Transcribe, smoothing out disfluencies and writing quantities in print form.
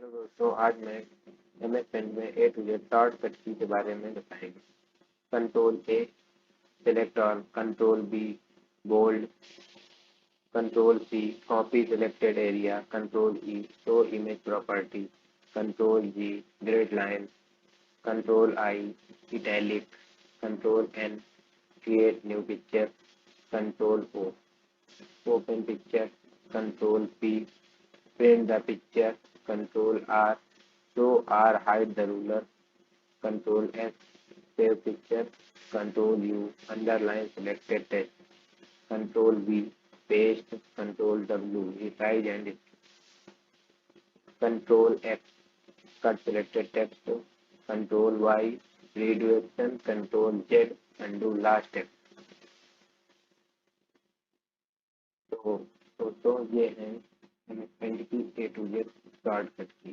Hello दोस्तों, आज मैं MS पेंट में ए टू जेड शॉर्टकट की के बारे में बताएंगे। Control A select all, control B bold, control C copy selected area, control E show image property, control G grid line, control I italic, control N create new picture, control O open picture, control P print the picture, control R show or hide the ruler, control S save picture, control U underline selected text, control V paste, control W resize and control X cut selected text, control Y redo action, control Z undo last step. तो दोस्तों ये है paint की ए to Z shortcut की।